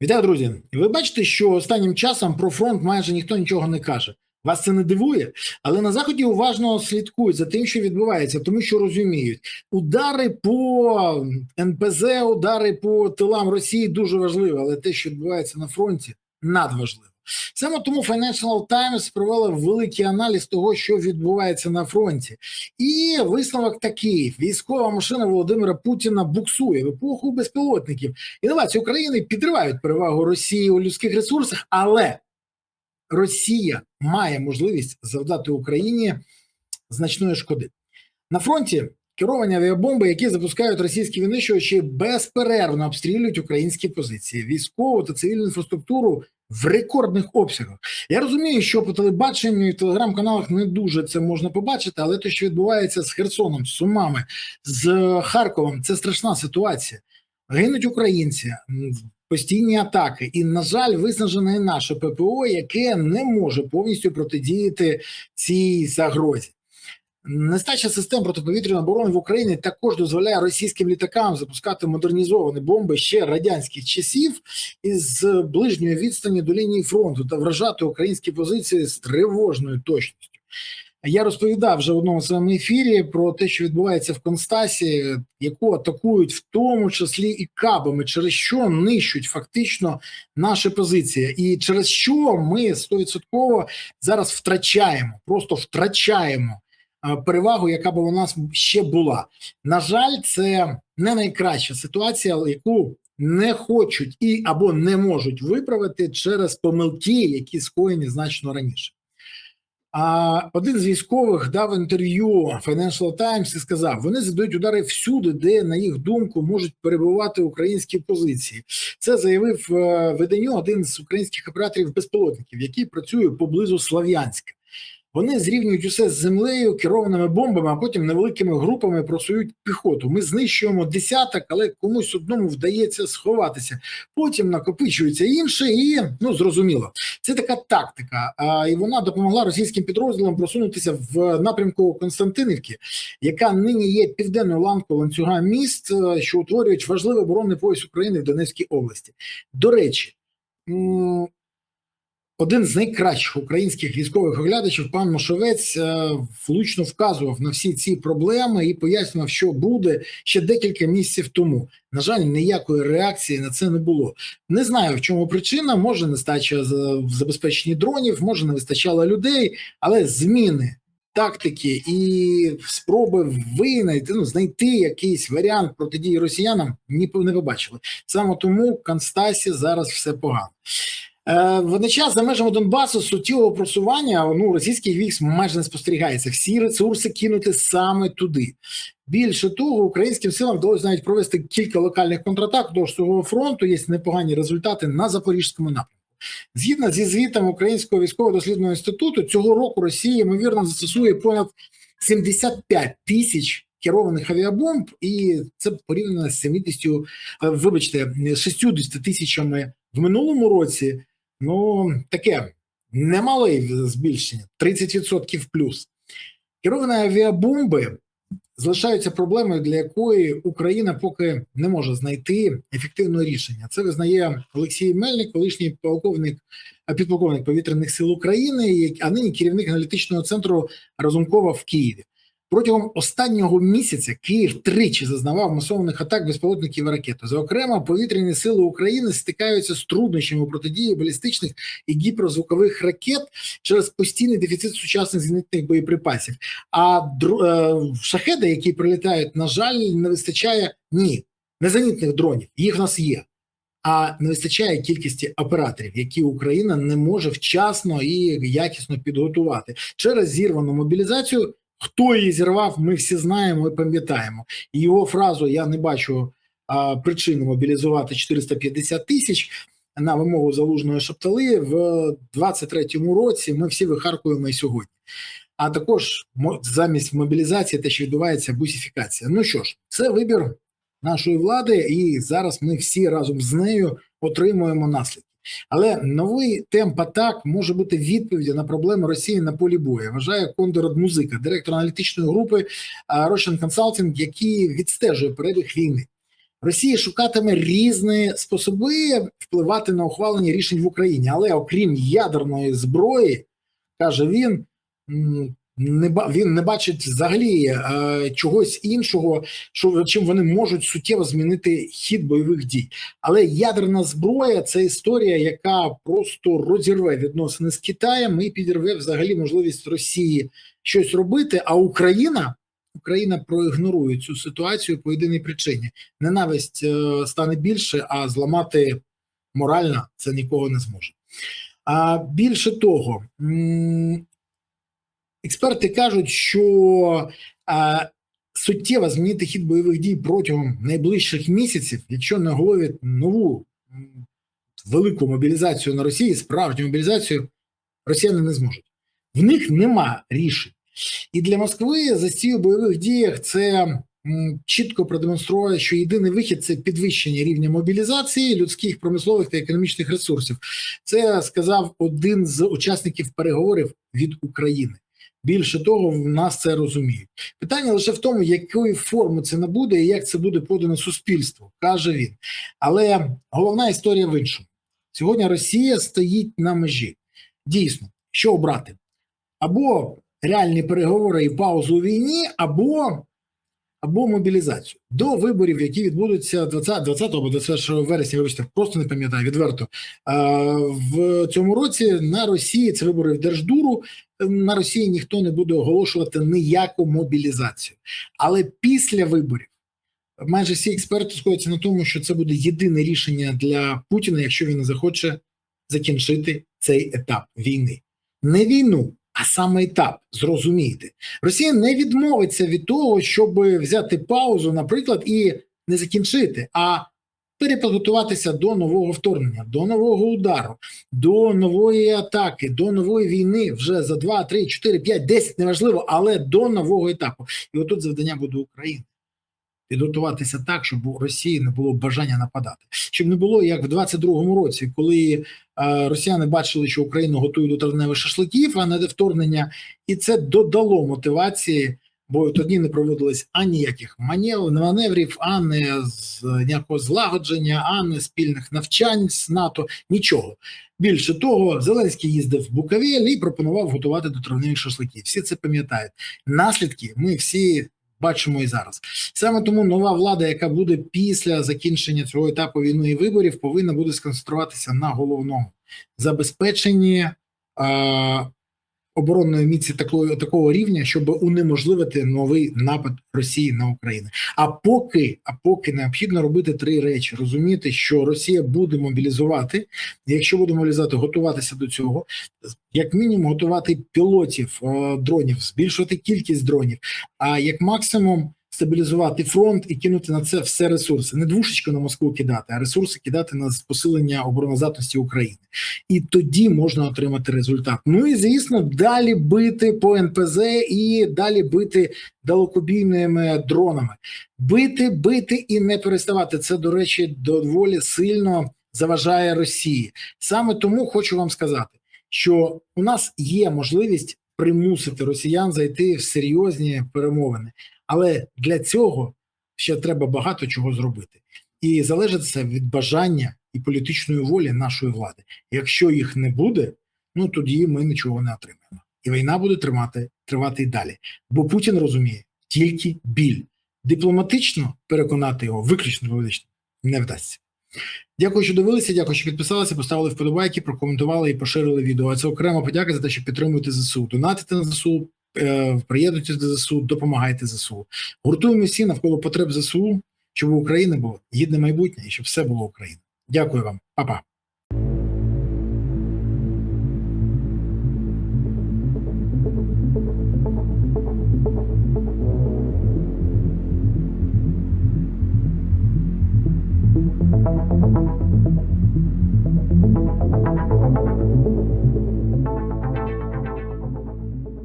Вітаю, друзі! Ви бачите, що останнім часом про фронт майже ніхто нічого не каже. Вас це не дивує, але на Заході уважно слідкують за тим, що відбувається, тому що розуміють, удари по НПЗ, удари по тилам Росії дуже важливі, але те, що відбувається на фронті, надважливо. Саме тому Financial Times провела великий аналіз того, що відбувається на фронті. І висновок такий: військова машина Володимира Путіна буксує в епоху безпілотників. Інновації України підривають перевагу Росії у людських ресурсах, але Росія має можливість завдати Україні значної шкоди. На фронті керовані авіабомби, які запускають російські винищувачі, безперервно обстрілюють українські позиції, військову та цивільну інфраструктуру в рекордних обсягах. Я розумію, що по телебаченню і телеграм-каналах не дуже це можна побачити, але те, що відбувається з Херсоном, з Сумами, з Харковом, це страшна ситуація. Гинуть українці, постійні атаки, і, на жаль, виснажене наше ППО, яке не може повністю протидіяти цій загрозі. Нестача систем протиповітряної оборони в Україні також дозволяє російським літакам запускати модернізовані бомби ще радянських часів із ближньої відстані до лінії фронту та вражати українські позиції з тривожною точністю. Я розповідав вже в одному своєму ефірі про те, що відбувається в Констасі, яку атакують в тому числі і кабами, через що нищуть фактично наші позиції. І через що ми 100% зараз втрачаємо, просто втрачаємо перевагу, яка б у нас ще була. На жаль, це не найкраща ситуація, яку не хочуть і або не можуть виправити через помилки, які скоєні значно раніше. Один з військових дав інтерв'ю Financial Times і сказав, вони задають удари всюди, де, на їх думку, можуть перебувати українські позиції. Це заявив виданню один з українських операторів безпілотників, який працює поблизу Слов'янська. Вони зрівнюють усе з землею керованими бомбами, а потім невеликими групами просують піхоту. Ми знищуємо десяток, але комусь одному вдається сховатися. Потім накопичується інше і, зрозуміло, це така тактика. І вона допомогла російським підрозділам просунутися в напрямку Константинівки, яка нині є південною ланкою ланцюга міст, що утворюють важливий оборонний пояс України в Донецькій області. До речі, один з найкращих українських військових оглядачів, пан Мошовець, влучно вказував на всі ці проблеми і пояснював, що буде ще декілька місяців тому. На жаль, ніякої реакції на це не було. Не знаю, в чому причина, може нестача в забезпеченні дронів, може не вистачало людей, але зміни тактики і спроби знайти якийсь варіант протидії росіянам не побачили. Саме тому в Констасі зараз все погано. Водночас за межами Донбасу суттєвого просування російських військ майже не спостерігається. Всі ресурси кинути саме туди. Більше того, українським силам вдалося навіть провести кілька локальних контратак до всього фронту. Є непогані результати на Запорізькому напрямку. Згідно зі звітом Українського військово-дослідного інституту, цього року Росія, ймовірно, застосує понад 75 тисяч керованих авіабомб, і це порівняно з 60 тисячами в минулому році. Таке немале збільшення, 30% плюс. Керовані авіабомби залишаються проблемою, для якої Україна поки не може знайти ефективного рішення. Це визнає Олексій Мельник, колишній підполковник повітряних сил України, а нині керівник аналітичного центру Разумкова в Києві. Протягом останнього місяця Київ тричі зазнавав масованих атак безпілотників і ракет. Зокрема, повітряні сили України стикаються з труднощами у протидії балістичних і гіперзвукових ракет через постійний дефіцит сучасних зенітних боєприпасів. А шахеди, які прилітають, на жаль, не вистачає не зенітних дронів, їх в нас є. А не вистачає кількості операторів, які Україна не може вчасно і якісно підготувати. Через зірвану мобілізацію. Хто її зірвав, ми всі знаємо і пам'ятаємо. І його фразу «я не бачу причини мобілізувати 450 тисяч» на вимогу Залужного Шаптали в 23-му році ми всі вихаркуємо і сьогодні. А також замість мобілізації те, що відбувається, бусифікація. Ну що ж, це вибір нашої влади, і зараз ми всі разом з нею отримуємо наслідки. Але новий темп атак може бути відповіддю на проблеми Росії на полі бою, вважає Кондор Музика, директор аналітичної групи Russian Consulting, який відстежує перебіг війни. Росія шукатиме різні способи впливати на ухвалення рішень в Україні, але окрім ядерної зброї, каже він, він не бачить взагалі чогось іншого, чим вони можуть суттєво змінити хід бойових дій. Але ядерна зброя – це історія, яка просто розірве відносини з Китаєм і підірве взагалі можливість Росії щось робити, а Україна проігнорує цю ситуацію по єдиній причині. Ненависть стане більше, а зламати морально це нікого не зможе. А більше того, експерти кажуть, що суттєво змінити хід бойових дій протягом найближчих місяців, якщо не оголовлять нову велику мобілізацію на Росії, справжню мобілізацію, росіяни не зможуть. В них нема рішень. І для Москви за цією бойових діях це чітко продемонструє, що єдиний вихід – це підвищення рівня мобілізації людських, промислових та економічних ресурсів. Це сказав один з учасників переговорів від України. Більше того, в нас це розуміють. Питання лише в тому, якої форми це набуде і як це буде подано суспільству, каже він. Але головна історія в іншому. Сьогодні Росія стоїть на межі. Дійсно, що обрати? Або реальні переговори і паузу у війні, або мобілізацію. До виборів, які відбудуться 20 або 21 вересня, вибачте, просто не пам'ятаю, відверто, в цьому році на Росії, це вибори в Держдуру, на Росії ніхто не буде оголошувати ніяку мобілізацію. Але після виборів майже всі експерти сходяться на тому, що це буде єдине рішення для Путіна, якщо він захоче закінчити цей етап війни. Не війну, а саме етап, зрозумійте. Росія не відмовиться від того, щоб взяти паузу, наприклад, і не закінчити, а перепідготуватися до нового вторгнення, до нового удару, до нової атаки, до нової війни вже за 2, 3, 4, 5, 10, неважливо, але до нового етапу. І отут завдання буде України. Підготуватися так, щоб у Росії не було бажання нападати. Щоб не було, як в 22-му році, коли росіяни бачили, що Україну готують до травневих шашликів, а не до вторгнення, і це додало мотивації, бо тоді не проводилось ані ніяких маневрів, ані ніякого злагодження, ані спільних навчань з НАТО, нічого. Більше того, Зеленський їздив в Буковель і пропонував готувати до травневих шашликів. Всі це пам'ятають. Наслідки ми всі бачимо і зараз. Саме тому нова влада, яка буде після закінчення цього етапу війни і виборів, повинна буде сконцентруватися на головному – забезпеченні оборонної міці такого рівня, щоб унеможливити новий напад Росії на Україну. А поки необхідно робити 3 речі. Розуміти, що Росія буде мобілізувати, якщо буде мобілізувати, готуватися до цього, як мінімум готувати пілотів дронів, збільшувати кількість дронів, а як максимум стабілізувати фронт і кинути на це все ресурси. Не двушечку на Москву кидати, а ресурси кидати на посилення обороноздатності України. І тоді можна отримати результат. Ну і, звісно, далі бити по НПЗ і далі бити далекобійними дронами. Бити і не переставати. Це, до речі, доволі сильно заважає Росії. Саме тому хочу вам сказати, що у нас є можливість примусити росіян зайти в серйозні перемовини. Але для цього ще треба багато чого зробити. І залежить це від бажання і політичної волі нашої влади. Якщо їх не буде, ну тоді ми нічого не отримаємо. І війна буде тривати і далі. Бо Путін розуміє тільки біль. Дипломатично переконати його, виключно дипломатично, не вдасться. Дякую, що дивилися, дякую, що підписалися, поставили вподобайки, прокоментували і поширили відео. А це окрема подяка за те, що підтримуєте ЗСУ. Донатите на ЗСУ, приєднуйтесь до ЗСУ, допомагайте ЗСУ. Гуртуємо всі навколо потреб ЗСУ, щоб у України було гідне майбутнє і щоб все було Україна. Дякую вам. Па-па. Thank you.